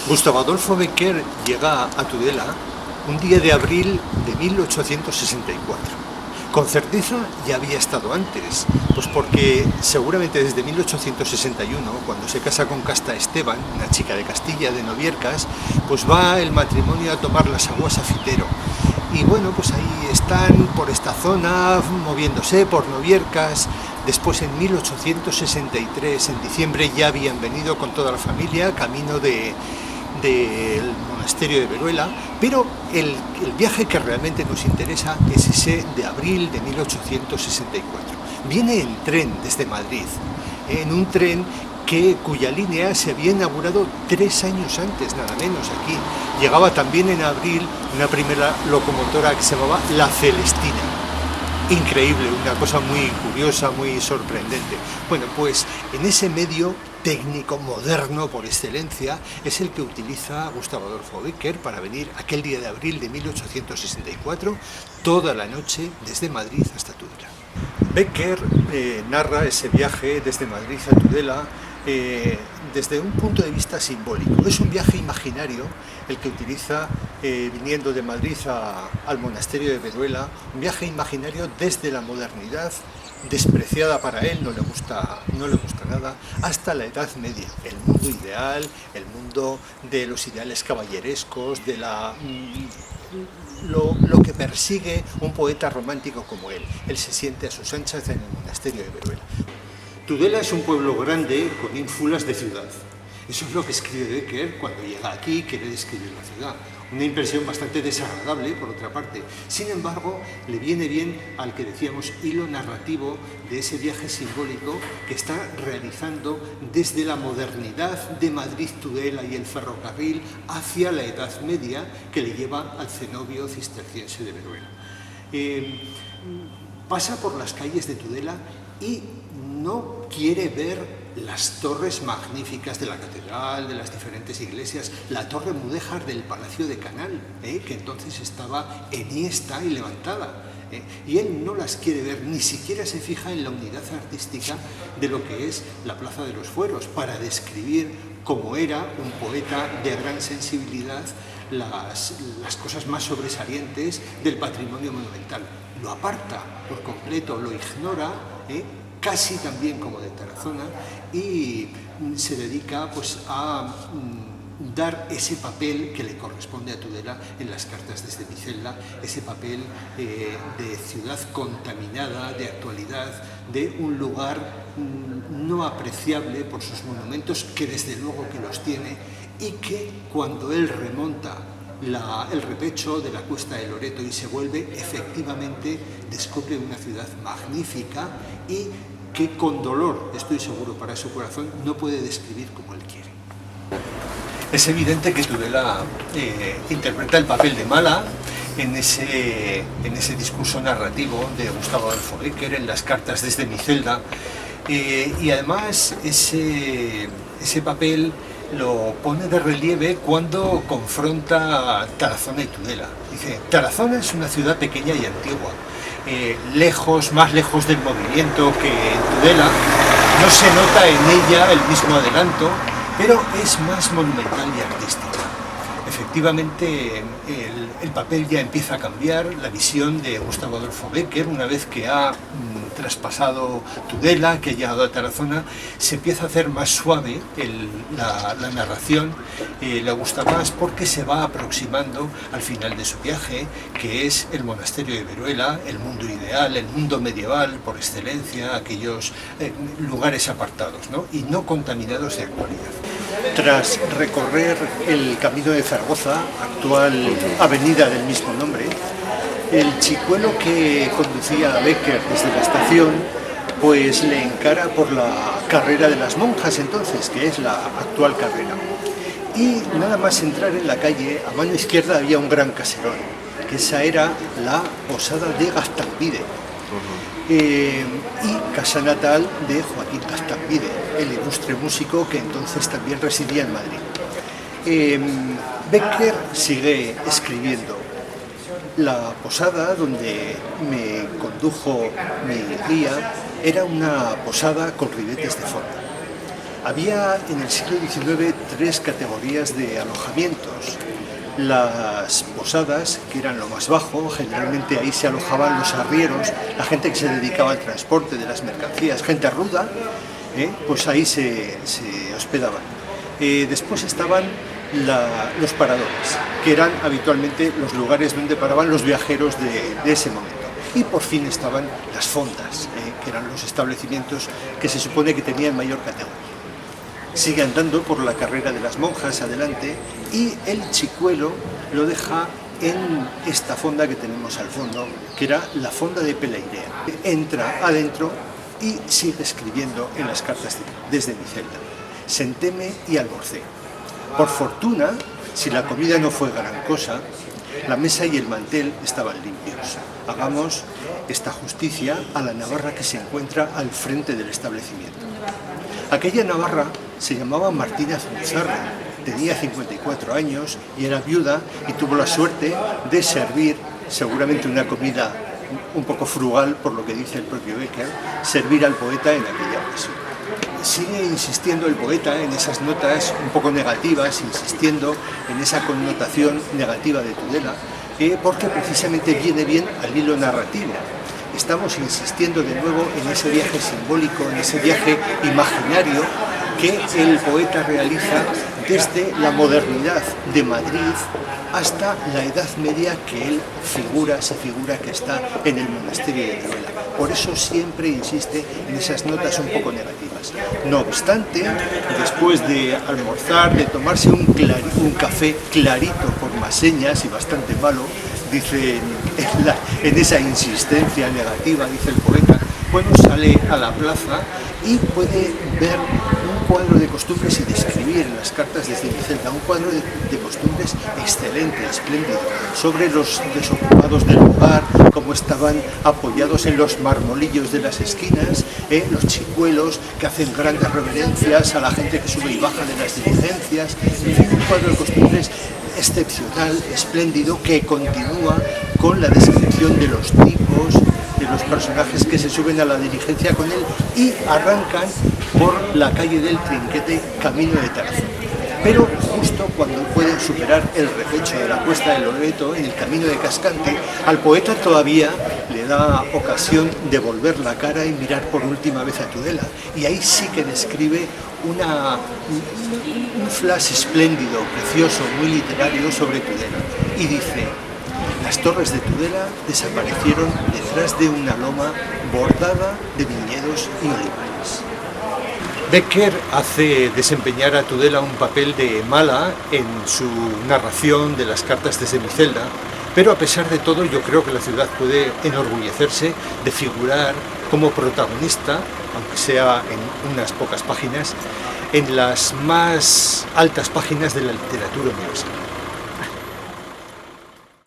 Gustavo Adolfo Bécquer llega a Tudela un día de abril de 1864. Con certeza ya había estado antes, pues porque seguramente desde 1861, cuando se casa con Casta Esteban, una chica de Castilla, de Noviercas, pues va el matrimonio a tomar las aguas a Fitero. Y bueno, pues ahí están por esta zona, moviéndose por Noviercas. Después en 1863, en diciembre, ya habían venido con toda la familia, camino del monasterio de Veruela, pero el viaje que realmente nos interesa es ese de abril de 1864. Viene en tren desde Madrid, en un tren cuya línea se había inaugurado 3 años antes, nada menos, aquí. Llegaba también en abril una primera locomotora que se llamaba La Celestina. Increíble, una cosa muy curiosa, muy sorprendente. Bueno, pues en ese medio técnico, moderno por excelencia, es el que utiliza Gustavo Adolfo Bécquer para venir aquel día de abril de 1864, toda la noche desde Madrid hasta Tudela. Bécquer narra ese viaje desde Madrid a Tudela desde un punto de vista simbólico. Es un viaje imaginario el que utiliza viniendo de Madrid al monasterio de Veruela, un viaje imaginario desde la modernidad, despreciada para él, no le gusta nada, hasta la Edad Media, el mundo ideal, el mundo de los ideales caballerescos, de lo que persigue un poeta romántico como él. Él se siente a sus anchas en el monasterio de Veruela. Tudela es un pueblo grande con ínfulas de ciudad. Eso es lo que escribe Bécquer cuando llega aquí y quiere describir la ciudad. Una impresión bastante desagradable, por otra parte. Sin embargo, le viene bien al que decíamos hilo narrativo de ese viaje simbólico que está realizando desde la modernidad de Madrid-Tudela y el ferrocarril hacia la Edad Media que le lleva al cenobio cisterciense de Veruela. Pasa por las calles de Tudela y no quiere ver las torres magníficas de la catedral, de las diferentes iglesias, la torre mudéjar del Palacio de Canal, que entonces estaba enhiesta y levantada. Y él no las quiere ver, ni siquiera se fija en la unidad artística de lo que es la Plaza de los Fueros, para describir cómo era un poeta de gran sensibilidad las cosas más sobresalientes del patrimonio monumental. Lo aparta por completo, lo ignora, casi también como de Tarazona, y se dedica pues a dar ese papel que le corresponde a Tudela en las cartas desde mi celda, ese papel de ciudad contaminada, de actualidad, de un lugar no apreciable por sus monumentos, que desde luego que los tiene, y que cuando él remonta el repecho de la Cuesta de Loreto y se vuelve, efectivamente descubre una ciudad magnífica y que con dolor, estoy seguro, para su corazón, no puede describir como él quiere. Es evidente que Tudela interpreta el papel de mala en ese discurso narrativo de Gustavo Adolfo Bécquer, en las cartas desde mi celda, y además ese papel lo pone de relieve cuando confronta Tarazona y Tudela. Dice, Tarazona es una ciudad pequeña y antigua, más lejos del movimiento que en Tudela, no se nota en ella el mismo adelanto, pero es más monumental y artística. Efectivamente, el papel ya empieza a cambiar, la visión de Gustavo Adolfo Bécquer, una vez que ha traspasado Tudela, que ha llegado a Tarazona, se empieza a hacer más suave la narración, le gusta más porque se va aproximando al final de su viaje, que es el monasterio de Veruela, el mundo ideal, el mundo medieval por excelencia, aquellos lugares apartados, ¿no? Y no contaminados de actualidad. Tras recorrer el camino de Zaragoza, actual avenida del mismo nombre, el chicuelo que conducía a Bécquer desde la estación pues le encara por la carrera de las monjas entonces, que es la actual carrera. Y nada más entrar en la calle, a mano izquierda había un gran caserón, que esa era la posada de Gastambide. Y casa natal de Joaquín Gastambide, el ilustre músico que entonces también residía en Madrid. Bécquer sigue escribiendo. La posada donde me condujo mi guía era una posada con ribetes de fonda. Había en el siglo XIX tres categorías de alojamientos. Las posadas, que eran lo más bajo, generalmente ahí se alojaban los arrieros, la gente que se dedicaba al transporte de las mercancías, gente ruda, pues ahí se hospedaban. Después estaban los paradores, que eran habitualmente los lugares donde paraban los viajeros de ese momento. Y por fin estaban las fondas, que eran los establecimientos que se supone que tenían mayor categoría. Sigue andando por la carrera de las monjas adelante y el chicuelo lo deja en esta fonda que tenemos al fondo, que era la fonda de Peleirea. Entra adentro y sigue escribiendo en las cartas desde mi celda. Sentéme y almorcé. Por fortuna, si la comida no fue gran cosa, la mesa y el mantel estaban limpios. Hagamos esta justicia a la navarra que se encuentra al frente del establecimiento. Aquella navarra se llamaba Martina Zunzarra, tenía 54 años y era viuda y tuvo la suerte de servir seguramente una comida un poco frugal, por lo que dice el propio Becker, servir al poeta en aquella ocasión. Sigue insistiendo el poeta en esas notas un poco negativas, insistiendo en esa connotación negativa de Tudela, porque precisamente viene bien al hilo narrativo. Estamos insistiendo de nuevo en ese viaje simbólico, en ese viaje imaginario que el poeta realiza desde la modernidad de Madrid hasta la Edad Media, que él se figura que está en el monasterio de Tudela. Por eso siempre insiste en esas notas un poco negativas. No obstante, después de almorzar, de tomarse un café clarito por Maseñas y bastante malo, dice en esa insistencia negativa, dice el poeta, bueno, sale a la plaza y puede ver un cuadro de costumbres y describir en las cartas desde mi celda un cuadro de costumbres excelente, espléndido, sobre los desocupados del lugar, cómo estaban apoyados en los marmolillos de las esquinas, los chicuelos que hacen grandes reverencias a la gente que sube y baja de las diligencias, en fin, un cuadro de costumbres excepcional, espléndido, que continúa con la descripción de los tipos, de los personajes que se suben a la diligencia con él y arrancan por la calle del Trinquete, camino de Tarazona. Pero justo cuando pueden superar el repecho de la Cuesta de Loreto, en el camino de Cascante, al poeta todavía le da ocasión de volver la cara y mirar por última vez a Tudela. Y ahí sí que describe un flash espléndido, precioso, muy literario sobre Tudela. Y dice: las torres de Tudela desaparecieron detrás de una loma bordada de viñedos y olivares. Becker hace desempeñar a Tudela un papel de mala en su narración de las cartas desde mi celda, pero a pesar de todo yo creo que la ciudad puede enorgullecerse de figurar como protagonista, aunque sea en unas pocas páginas, en las más altas páginas de la literatura universal.